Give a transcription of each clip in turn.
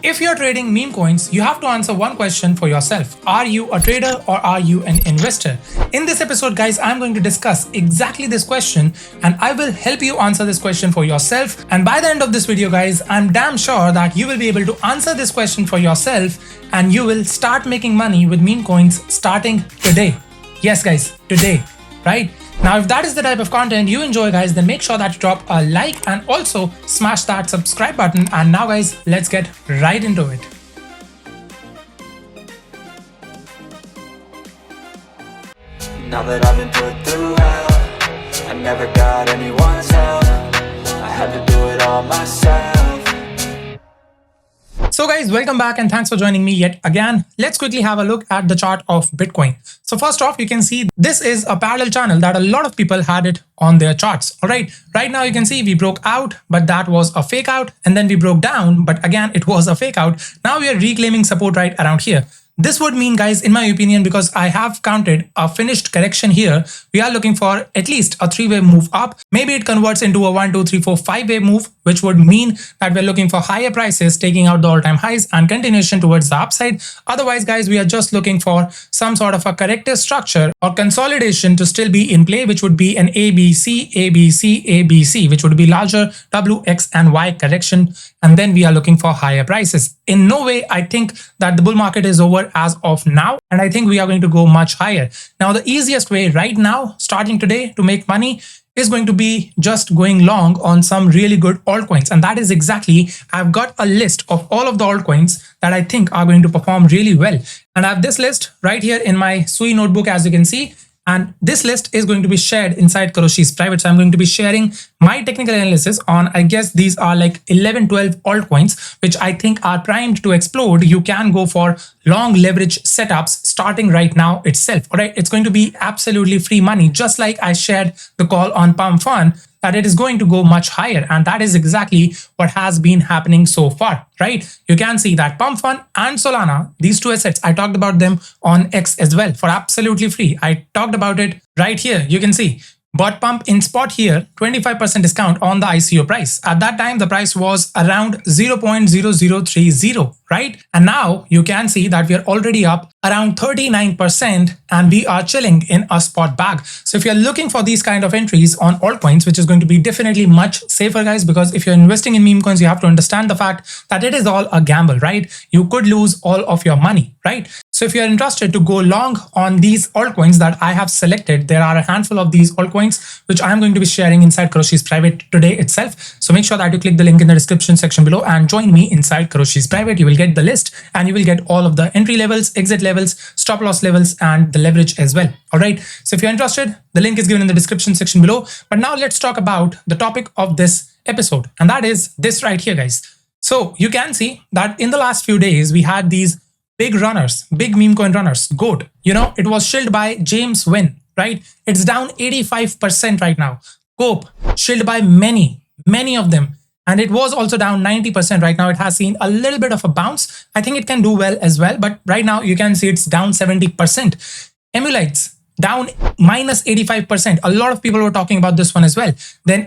If you're trading meme coins, you have to answer one question for yourself. Are you a trader or are you an investor? In this episode, guys, I'm going to discuss exactly this question and I will help you answer this question for yourself. And by the end of this video, guys, I'm damn sure that you will be able to answer this question for yourself and you will start making money with meme coins starting today. Yes, guys, today, right? Now, if that is the type of content you enjoy, guys, then make sure that you drop a like and also smash that subscribe button. And now, guys, let's get right into it. Now that I've been put through hell, I never got anyone's help. I had to do it all myself. So guys, welcome back and thanks for joining me yet again. Let's quickly have a look at the chart of Bitcoin. So first off, you can see this is a parallel channel that a lot of people had it on their charts. All right. Right now you can see we broke out, but that was a fake out. And then we broke down, but again, it was a fake out. Now we are reclaiming support right around here. This would mean, guys, in my opinion, because I have counted a finished correction here, we are looking for at least a 3-wave move up. Maybe it converts into a 1, 2, 3, 4, 5-wave move, which would mean that we're looking for higher prices, taking out the all-time highs and continuation towards the upside. Otherwise, guys, we are just looking for some sort of a corrective structure or consolidation to still be in play, which would be an ABC, ABC, ABC, which would be larger W, X, and Y correction. And then we are looking for higher prices. In no way, I think that the bull market is over as of now. And I think we are going to go much higher. Now, the easiest way right now, starting today, to make money is going to be just going long on some really good altcoins. And that is exactly, I've got a list of all of the altcoins that I think are going to perform really well. And I have this list right here in my 𝗖𝗢𝗠𝗠𝗘𝗧𝗏 notebook, as you can see. And this list is going to be shared inside 𝗕𝗪𝗠𝗧𝗏 private. So I'm going to be sharing my technical analysis on, I guess these are like 11, 12 altcoins, which I think are primed to explode. You can go for long leverage setups starting right now itself. All right. It's going to be absolutely free money, just like I shared the call on Pump Fun, that it is going to go much higher. And that is exactly what has been happening so far, right? You can see that Pump Fun and Solana, these two assets, I talked about them on X as well for absolutely free. I talked about it right here. You can see bought pump in spot here, 25% discount on the ICO price. At that time, the price was around 0.0030, right? And now you can see that we are already up around 39% and we are chilling in a spot bag. So if you're looking for these kind of entries on altcoins, which is going to be definitely much safer, guys, because if you're investing in meme coins, you have to understand the fact that it is all a gamble, right? You could lose all of your money, right? So if you're interested to go long on these altcoins that I have selected, there are a handful of these altcoins, which I'm going to be sharing inside 𝗕𝗪𝗠𝗧𝗏 private today itself. So make sure that you click the link in the description section below and join me inside 𝗕𝗪𝗠𝗧𝗏 private. You will get the list and you will get all of the entry levels, exit levels, stop loss levels, and the leverage as well. All right. So if you're interested, the link is given in the description section below. But now let's talk about the topic of this episode. And that is this right here, guys. So you can see that in the last few days, we had these big runners, big meme coin runners, GOAT. You know, it was shilled by James Wynn, right? It's down 85% right now. COPE, shilled by many of them. And it was also down 90% right now. It has seen a little bit of a bounce. I think it can do well as well. But right now you can see it's down 70%. MEMECOINS, down minus 85%. A lot of people were talking about this one as well. Then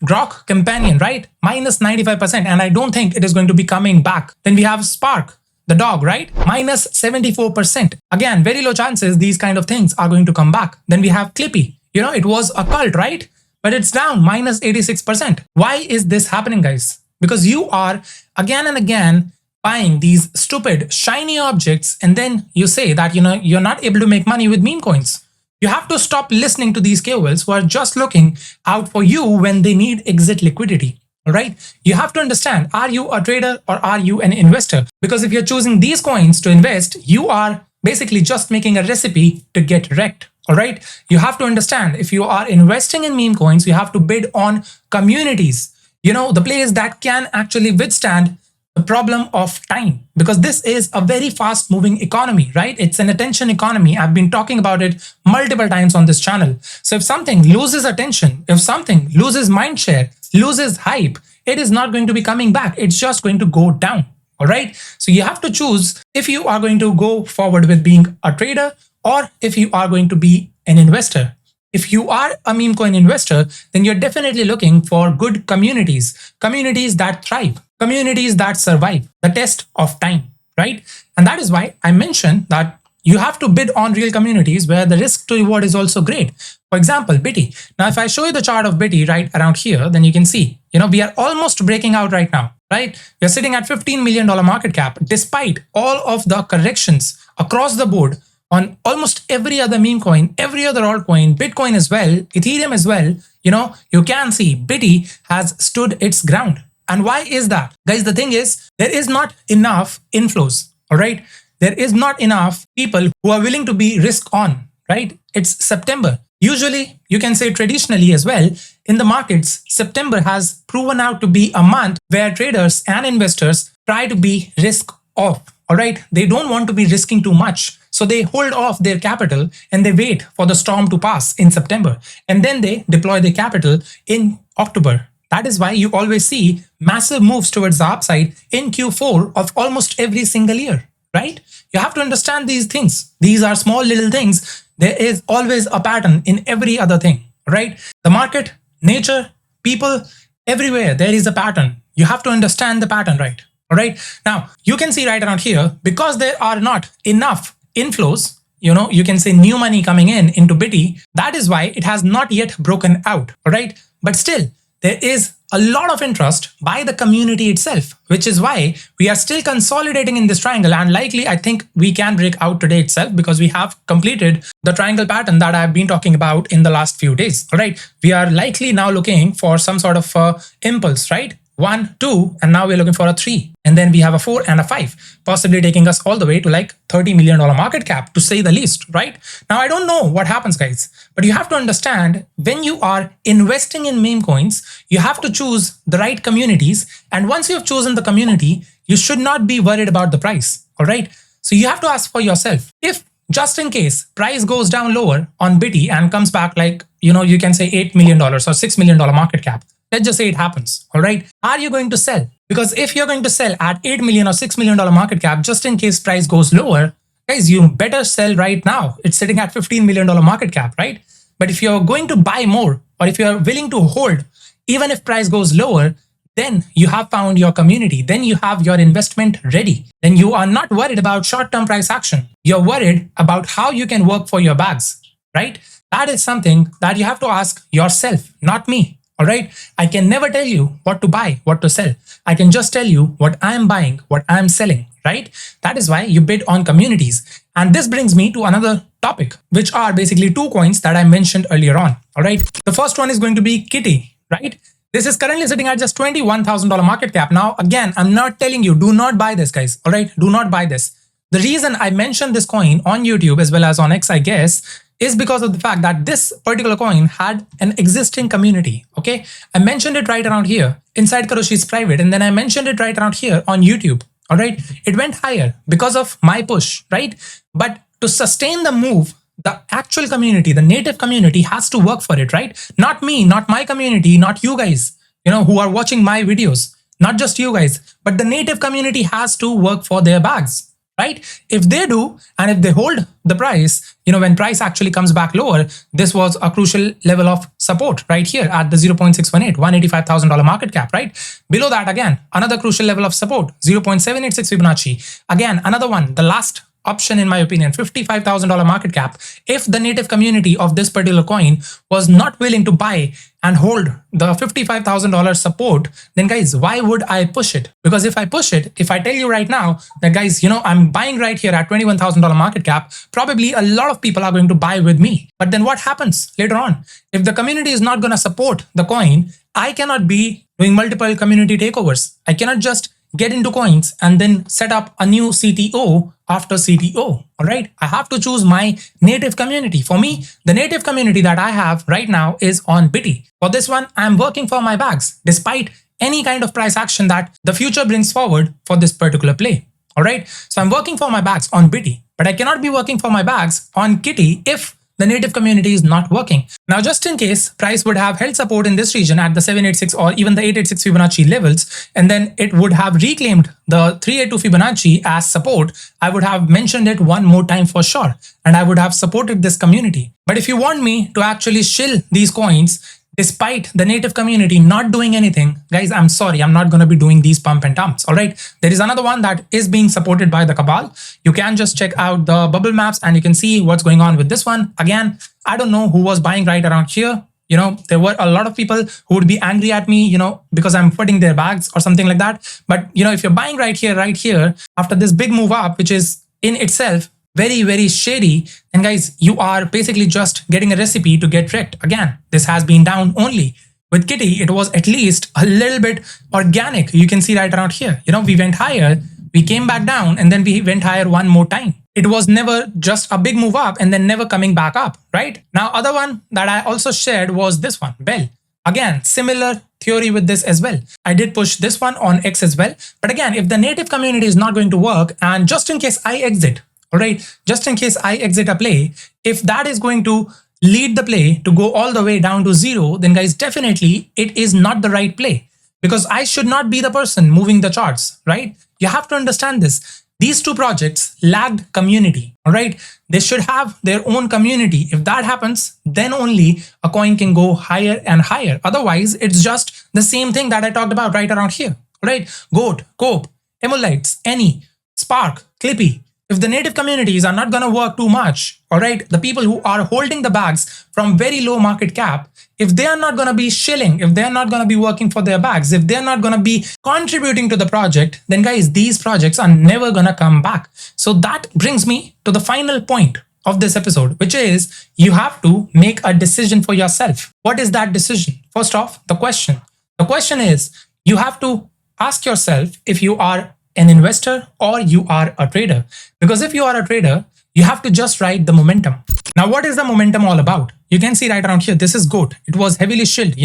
Grok Companion, right? Minus 95%. And I don't think it is going to be coming back. Then we have Spark, the dog, right? Minus 74%. Again, very low chances these kind of things are going to come back. Then we have Clippy. You know, it was a cult, right? But it's down minus 86%. Why is this happening, guys? Because you are again and again buying these stupid, shiny objects. And then you say that, you know, you're not able to make money with meme coins. You have to stop listening to these KOLs who are just looking out for you when they need exit liquidity. All right. You have to understand, are you a trader or are you an investor? Because if you're choosing these coins to invest, you are basically just making a recipe to get wrecked. All right. You have to understand, if you are investing in meme coins, you have to bid on communities, you know, the players that can actually withstand the problem of time, because this is a very fast moving economy, right? It's an attention economy. I've been talking about it multiple times on this channel. So if something loses attention, if something loses mind share, loses hype, it is not going to be coming back. It's just going to go down. All right. So you have to choose if you are going to go forward with being a trader or if you are going to be an investor. If you are a meme coin investor, then you're definitely looking for good communities that thrive, communities that survive the test of time, right? And that is why I mentioned that you have to bid on real communities where the risk to reward is also great. For example, 𝗕𝗕. Now, if I show you the chart of 𝗕𝗕 right around here, then you can see, we are almost breaking out right now, right? We are sitting at $15 million market cap, despite all of the corrections across the board on almost every other meme coin, every other altcoin, Bitcoin as well, Ethereum as well. You can see 𝗕𝗕 has stood its ground. And why is that? Guys, the thing is, there is not enough inflows, all right? There is not enough people who are willing to be risk on, right? It's September. Usually, you can say traditionally as well, in the markets, September has proven out to be a month where traders and investors try to be risk off, all right? They don't want to be risking too much. So they hold off their capital and they wait for the storm to pass in September. And then they deploy their capital in October. That is why you always see massive moves towards the upside in Q4 of almost every single year, right? You have to understand these things. These are small little things. There is always a pattern in every other thing, right? The market, nature, people, everywhere there is a pattern. You have to understand the pattern, right? All right. Now, you can see right around here, because there are not enough inflows, you can say new money coming into 𝗕𝗕. That is why it has not yet broken out, all right? But still, there is a lot of interest by the community itself, which is why we are still consolidating in this triangle. And likely, I think we can break out today itself because we have completed the triangle pattern that I've been talking about in the last few days. All right. We are likely now looking for some sort of impulse, right? 1, 2, and now we're looking for a 3. And then we have a 4 and a 5, possibly taking us all the way to like $30 million market cap, to say the least, right? Now, I don't know what happens, guys, but you have to understand, when you are investing in meme coins, you have to choose the right communities. And once you have chosen the community, you should not be worried about the price, all right? So you have to ask for yourself, if just in case price goes down lower on 𝗕𝗕 and comes back like, you can say $8 million or $6 million market cap, let's just say it happens, all right? Are you going to sell? Because if you're going to sell at $8 million or $6 million market cap, just in case price goes lower, guys, you better sell right now. It's sitting at $15 million market cap, right? But if you're going to buy more, or if you're willing to hold, even if price goes lower, then you have found your community. Then you have your investment ready. Then you are not worried about short-term price action. You're worried about how you can work for your bags, right? That is something that you have to ask yourself, not me. All right. I can never tell you what to buy, what to sell. I can just tell you what I'm buying, what I'm selling, right? That is why you bid on communities. And this brings me to another topic, which are basically 2 coins that I mentioned earlier on. All right. The first one is going to be 𝗕𝗕, right? This is currently sitting at just $21,000 market cap. Now, again, I'm not telling you, do not buy this, guys. All right. Do not buy this. The reason I mentioned this coin on YouTube as well as on X, I guess, is because of the fact that this particular coin had an existing community, okay? I mentioned it right around here inside Karoshi's private, and then I mentioned it right around here on YouTube, all right? It went higher because of my push, right? But to sustain the move, the actual community, the native community has to work for it, right? Not me, not my community, not you guys, who are watching my videos, not just you guys, but the native community has to work for their bags. Right? If they do, and if they hold the price, when price actually comes back lower, this was a crucial level of support right here at the 0.618, $185,000 market cap, right? Below that, again, another crucial level of support, 0.786 Fibonacci. Again, another one, the last option in my opinion, $55,000 market cap. If the native community of this particular coin was not willing to buy and hold the $55,000 support, then guys, why would I push it? Because if I push it, if I tell you right now that guys, I'm buying right here at $21,000 market cap, probably a lot of people are going to buy with me. But then what happens later on? If the community is not going to support the coin, I cannot be doing multiple community takeovers. I cannot just get into coins and then set up a new CTO after CTO. All right. I have to choose my native community. For me, the native community that I have right now is on 𝗕𝗕. For this one, I'm working for my bags despite any kind of price action that the future brings forward for this particular play. All right. So I'm working for my bags on 𝗕𝗕, but I cannot be working for my bags on 𝗕𝗕 if the native community is not working. Now, just in case price would have held support in this region at the 786 or even the 886 Fibonacci levels, and then it would have reclaimed the 382 Fibonacci as support, I would have mentioned it one more time for sure, and I would have supported this community. But if you want me to actually shill these coins, Despite the native community not doing anything, guys, I'm sorry, I'm not going to be doing these pump and dumps. All right. There is another one that is being supported by the cabal. You can just check out the bubble maps and you can see what's going on with this one. Again, I don't know who was buying right around here. There were a lot of people who would be angry at me, because I'm putting their bags or something like that. But, if you're buying right here, after this big move up, which is in itself very, very shady, then guys, you are basically just getting a recipe to get wrecked. Again, this has been down only. With Kitty, it was at least a little bit organic. You can see right around here, we went higher, we came back down, and then we went higher one more time. It was never just a big move up and then never coming back up, right? Now, other one that I also shared was this one, Bell. Again, similar theory with this as well. I did push this one on X as well. But again, if the native community is not going to work, and just in case I exit, all right, just in case I exit a play, if that is going to lead the play to go all the way down to zero, then guys, definitely it is not the right play, because I should not be the person moving the charts, right? You have to understand this. These two projects lacked community, all right? They should have their own community. If that happens, then only a coin can go higher and higher. Otherwise, it's just the same thing that I talked about right around here, right? Goat, Cope, Emolites, Any, Spark, Clippy. If the native communities are not going to work too much, all right, the people who are holding the bags from very low market cap, if they are not going to be shilling, if they're not going to be working for their bags, if they're not going to be contributing to the project, then guys, these projects are never going to come back. So that brings me to the final point of this episode, which is you have to make a decision for yourself. What is that decision? First off, the question. The question is, you have to ask yourself if you are an investor or you are a trader. Because if you are a trader, you have to just ride the momentum. Now, what is the momentum all about? You can see right around here, this is GOAT. It was heavily shilled,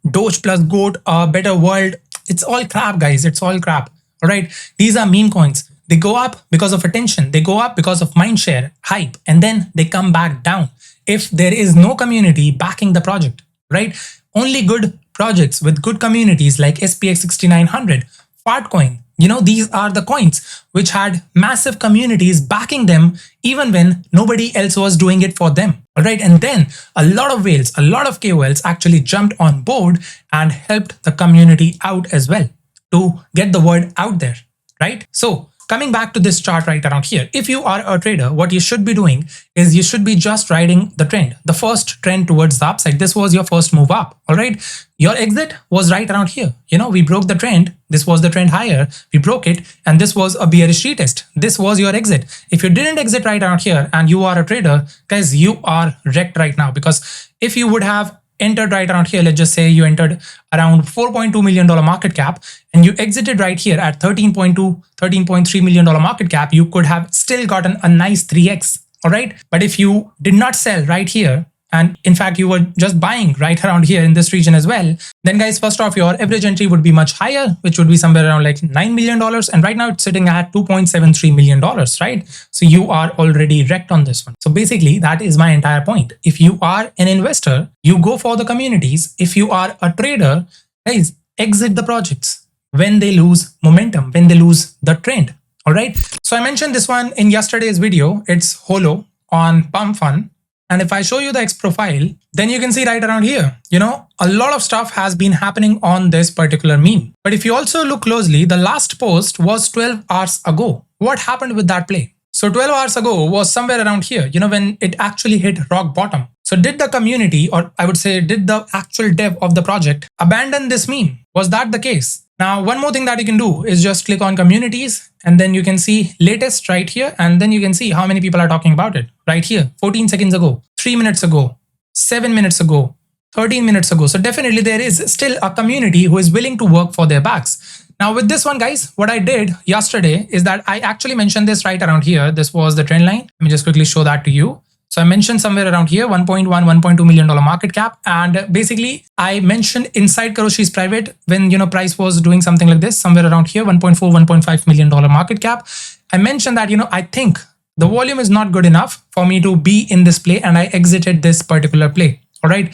Doge plus GOAT, a better world. It's all crap, guys. It's all crap. All right. These are meme coins. They go up because of attention. They go up because of mindshare, hype, and then they come back down if there is no community backing the project, right? Only good projects with good communities like SPX 6900, Fartcoin, these are the coins which had massive communities backing them even when nobody else was doing it for them. All right. And then a lot of whales, a lot of KOLs actually jumped on board and helped the community out as well to get the word out there. Right. So coming back to this chart right around here, if you are a trader, what you should be doing is you should be just riding the trend, the first trend towards the upside. This was your first move up. All right. Your exit was right around here. We broke the trend. This was the trend higher. We broke it. And this was a bearish retest. This was your exit. If you didn't exit right around here and you are a trader, guys, you are wrecked right now, because if you would have entered right around here, let's just say you entered around $4.2 million market cap and you exited right here at $13.2, $13.3 million market cap, you could have still gotten a nice 3x. All right. But if you did not sell right here, and in fact, you were just buying right around here in this region as well, then guys, first off, your average entry would be much higher, which would be somewhere around like $9 million. And right now it's sitting at $2.73 million, right? So you are already wrecked on this one. So basically, that is my entire point. If you are an investor, you go for the communities. If you are a trader, guys, exit the projects when they lose momentum, when they lose the trend. All right. So I mentioned this one in yesterday's video. It's Holo on Pump Fun. And if I show you the X profile, then you can see right around here, a lot of stuff has been happening on this particular meme. But if you also look closely, the last post was 12 hours ago. What happened with that play? So 12 hours ago was somewhere around here, when it actually hit rock bottom. So did the community, or I would say, did the actual dev of the project abandon this meme? Was that the case? Now, one more thing that you can do is just click on communities and then you can see latest right here. And then you can see how many people are talking about it right here. 14 seconds ago, 3 minutes ago, 7 minutes ago, 13 minutes ago. So definitely there is still a community who is willing to work for their bags. Now with this one, guys, what I did yesterday is that I actually mentioned this right around here. This was the trend line. Let me just quickly show that to you. So I mentioned somewhere around here, $1.2 million market cap. And basically I mentioned inside Karoshi's private when, price was doing something like this, somewhere around here, $1.5 million market cap. I mentioned that, I think the volume is not good enough for me to be in this play. And I exited this particular play. All right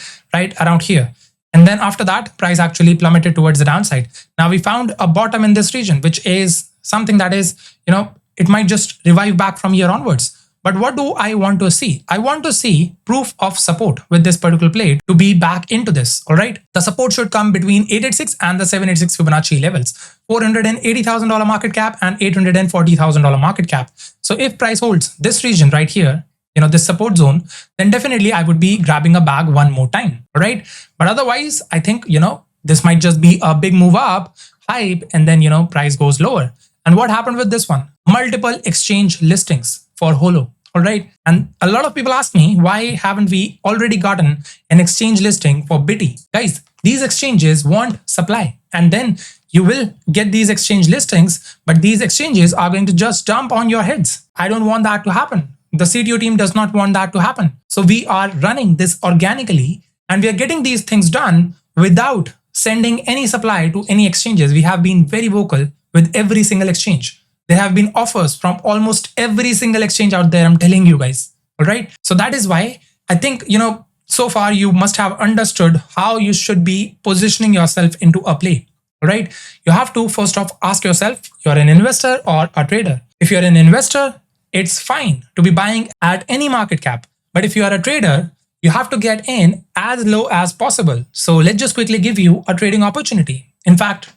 around here. And then after that, price actually plummeted towards the downside. Now we found a bottom in this region, which is something that is, it might just revive back from here onwards. But what do I want to see? I want to see proof of support with this particular play to be back into this. All right. The support should come between 886 and the 786 Fibonacci levels, $480,000 market cap and $840,000 market cap. So if price holds this region right here, this support zone, then definitely I would be grabbing a bag one more time. All right. But otherwise, I think, this might just be a big move up, hype, and then, price goes lower. And what happened with this one? Multiple exchange listings for Holo. All right. And a lot of people ask me, why haven't we already gotten an exchange listing for Bitty? Guys, these exchanges want supply, and then you will get these exchange listings, but these exchanges are going to just jump on your heads. I don't want that to happen. The CTO team does not want that to happen. So we are running this organically, and we are getting these things done without sending any supply to any exchanges. We have been very vocal with every single exchange. There have been offers from almost every single exchange out there, I'm telling you guys. All right. So that is why I think, so far you must have understood how you should be positioning yourself into a play. All right. You have to first off ask yourself, you're an investor or a trader. If you're an investor, it's fine to be buying at any market cap. But if you are a trader, you have to get in as low as possible. So let's just quickly give you a trading opportunity. In fact,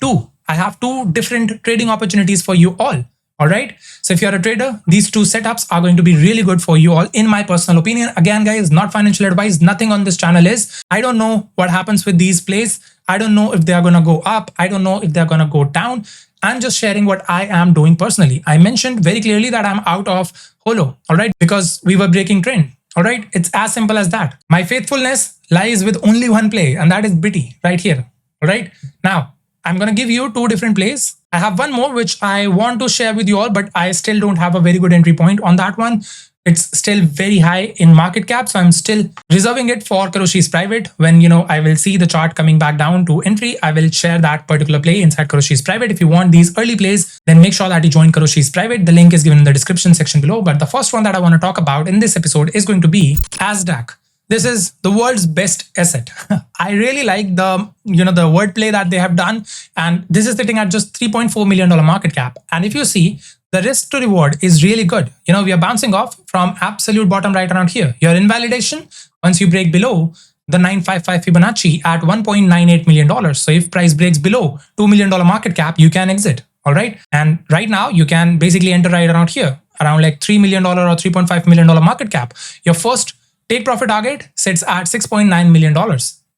I have two different trading opportunities for you all. All right. So if you're a trader, these two setups are going to be really good for you all, in my personal opinion. Again, guys, not financial advice. Nothing on this channel is. I don't know what happens with these plays. I don't know if they are going to go up. I don't know if they're going to go down. I'm just sharing what I am doing personally. I mentioned very clearly that I'm out of Holo. All right. Because we were breaking trend. All right. It's as simple as that. My faithfulness lies with only one play, and that is Bitty right here. All right. Now, I'm going to give you two different plays. I have one more which I want to share with you all, but I still don't have a very good entry point on that one. It's still very high in market cap. So I'm still reserving it for 値𝗓𝗪's private. When, I will see the chart coming back down to entry, I will share that particular play inside 値𝗓𝗪's private. If you want these early plays, then make sure that you join 値𝗓𝗪's private. The link is given in the description section below. But the first one that I want to talk about in this episode is going to be ASDAQ. This is the world's best asset. I really like the wordplay that they have done. And this is sitting at just $3.4 million market cap. And if you see, the risk to reward is really good. We are bouncing off from absolute bottom right around here. Your invalidation, once you break below the 955 Fibonacci at $1.98 million. So if price breaks below $2 million market cap, you can exit. All right. And right now you can basically enter right around here, around like $3 million or $3.5 million market cap. Your first take profit target sits at $6.9 million.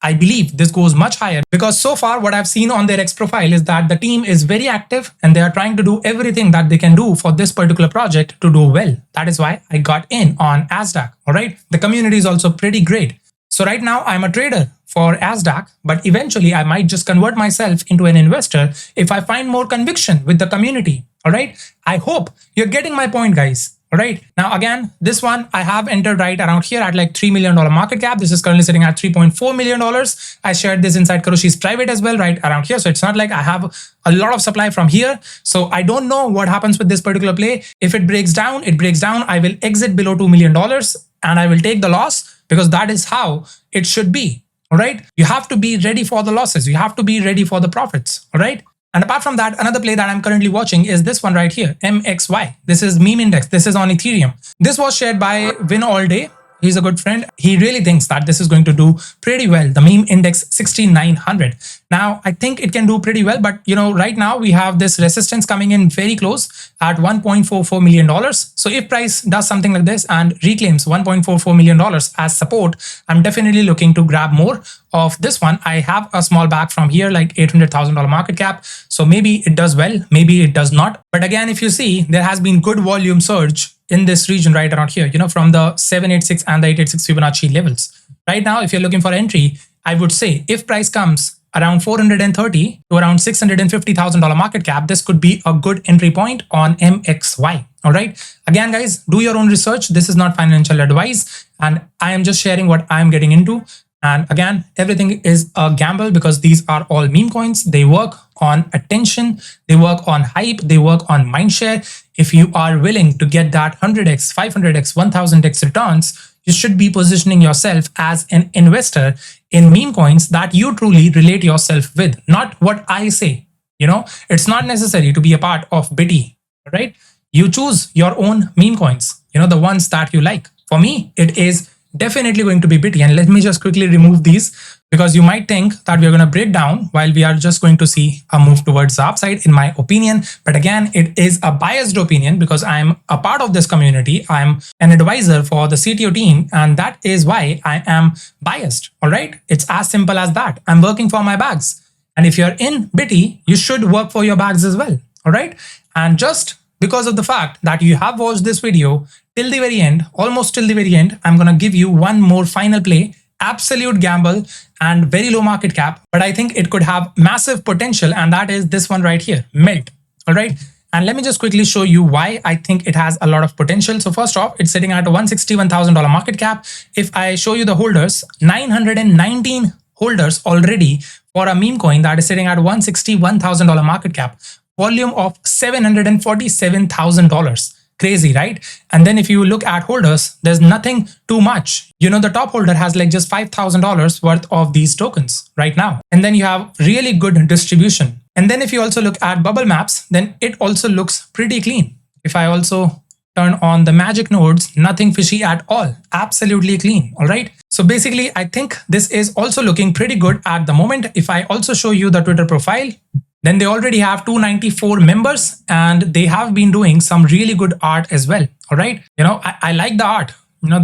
I believe this goes much higher, because so far what I've seen on their X profile is that the team is very active and they are trying to do everything that they can do for this particular project to do well. That is why I got in on ASDAQ. All right. The community is also pretty great. So right now I'm a trader for ASDAQ, but eventually I might just convert myself into an investor if I find more conviction with the community. All right. I hope you're getting my point, guys. All right. Now, again, this one I have entered right around here at like $3 million market cap. This is currently sitting at $3.4 million. I shared this inside 値𝗓𝗪's private as well, right around here. So it's not like I have a lot of supply from here. So I don't know what happens with this particular play. If it breaks down, it breaks down. I will exit below $2 million and I will take the loss, because that is how it should be. All right. You have to be ready for the losses. You have to be ready for the profits. All right. And apart from that, another play that I'm currently watching is this one right here, MEMECOINS. This is meme index. This is on Ethereum. This was shared by 𝗕𝗓𝗓𝗓𝗓. He's a good friend. He really thinks that this is going to do pretty well. The meme index 6900. Now, I think it can do pretty well, but right now we have this resistance coming in very close at $1.44 million. So if price does something like this and reclaims $1.44 million as support, I'm definitely looking to grab more of this one. I have a small bag from here, like $800,000 market cap. So maybe it does well, maybe it does not. But again, if you see, there has been good volume surge in this region right around here, from the 786 and the 886 Fibonacci levels. Right now, if you're looking for entry, I would say if price comes around 430 to around $650,000 market cap, this could be a good entry point on MEMECOINS. All right. Again, guys, do your own research. This is not financial advice, and I am just sharing what I'm getting into. And again, everything is a gamble, because these are all meme coins. They work on attention, they work on hype, they work on mindshare. If you are willing to get that 100x, 500x, 1000x returns, you should be positioning yourself as an investor in meme coins that you truly relate yourself with, not what I say. It's not necessary to be a part of Bitty, right? you choose your own meme coins, the ones that you like. For me, it is definitely going to be 𝗕𝗘𝗪𝗔𝗥𝗦. And let me just quickly remove these, because you might think that we're going to break down while we are just going to see a move towards the upside, in my opinion. But again, it is a biased opinion because I'm a part of this community. I'm an advisor for the CTO team, and that is why I am biased. All right. It's as simple as that. I'm working for my bags. And if you're in 𝗕𝗘𝗪, you should work for your bags as well. All right. And just because of the fact that you have watched this video till the very end, almost till the very end, I'm going to give you one more final play, absolute gamble and very low market cap, but I think it could have massive potential, and that is this one right here, MELT. All right. And let me just quickly show you why I think it has a lot of potential. So first off, it's sitting at a $161,000 market cap. If I show you the holders, 919 holders already for a meme coin that is sitting at $161,000 market cap, volume of $747,000. Crazy, right? And then if you look at holders, there's nothing too much. The top holder has like just $5,000 worth of these tokens right now. And then you have really good distribution. And then if you also look at bubble maps, then it also looks pretty clean. If I also turn on the magic nodes, nothing fishy at all, absolutely clean. All right. So basically, I think this is also looking pretty good at the moment. If I also show you the Twitter profile, then they already have 294 members, and they have been doing some really good art as well. All right. I like the art.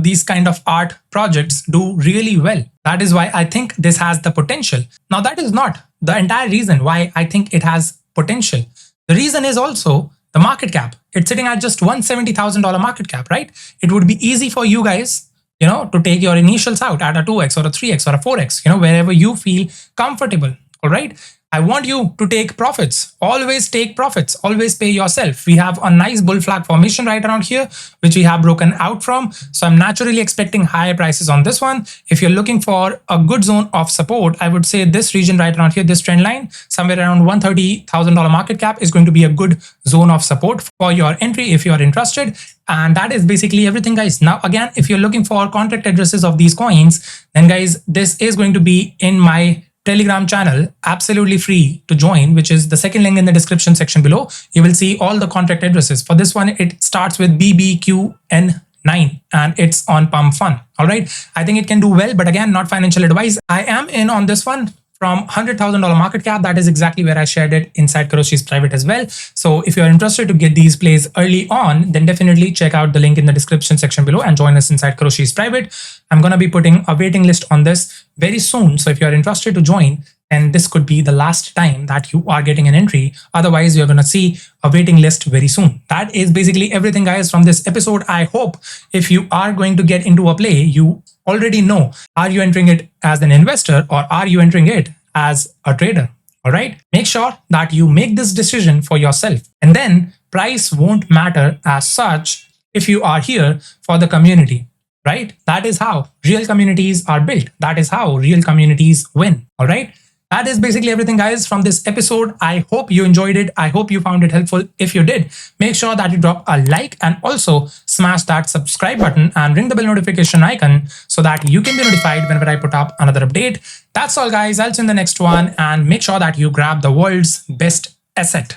These kind of art projects do really well. That is why I think this has the potential. Now, that is not the entire reason why I think it has potential. The reason is also the market cap. It's sitting at just $170,000 market cap, right? It would be easy for you guys, to take your initials out at a 2x or a 3x or a 4x, wherever you feel comfortable. All right. I want you to take profits. Always take profits. Always pay yourself. We have a nice bull flag formation right around here, which we have broken out from. So I'm naturally expecting higher prices on this one. If you're looking for a good zone of support, I would say this region right around here, this trend line, somewhere around $130,000 market cap is going to be a good zone of support for your entry if you're interested. And that is basically everything, guys. Now, again, if you're looking for contract addresses of these coins, then guys, this is going to be in my Telegram channel, absolutely free to join, which is the second link in the description section below. You will see all the contract addresses. For this one, it starts with BBQN9 and it's on Pump Fun. All right. I think it can do well, but again, not financial advice. I am in on this one from $100,000 market cap. That is exactly where I shared it inside 𝗕𝗪𝗪's private as well. So if you're interested to get these plays early on, then definitely check out the link in the description section below and join us inside 𝗕𝗪𝗪's private. I'm going to be putting a waiting list on this very soon. So if you're interested to join, then this could be the last time that you are getting an entry. Otherwise, you're going to see a waiting list very soon. That is basically everything, guys, from this episode. I hope if you are going to get into a play, you already know, are you entering it as an investor or are you entering it as a trader? All right. Make sure that you make this decision for yourself, and then price won't matter as such if you are here for the community, right? That is how real communities are built. That is how real communities win. All right. That is basically everything, guys, from this episode. I hope you enjoyed it. I hope you found it helpful. If you did, make sure that you drop a like and also smash that subscribe button and ring the bell notification icon so that you can be notified whenever I put up another update. That's all, guys. I'll see you in the next one, and make sure that you grab the world's best asset.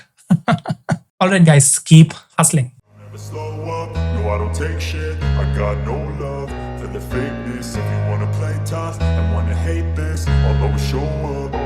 All right, guys, keep hustling. Never slow up, no, I don't take shit. I got no love for the fakeness. If you wanna play tough and wanna hate this, I'll always show up.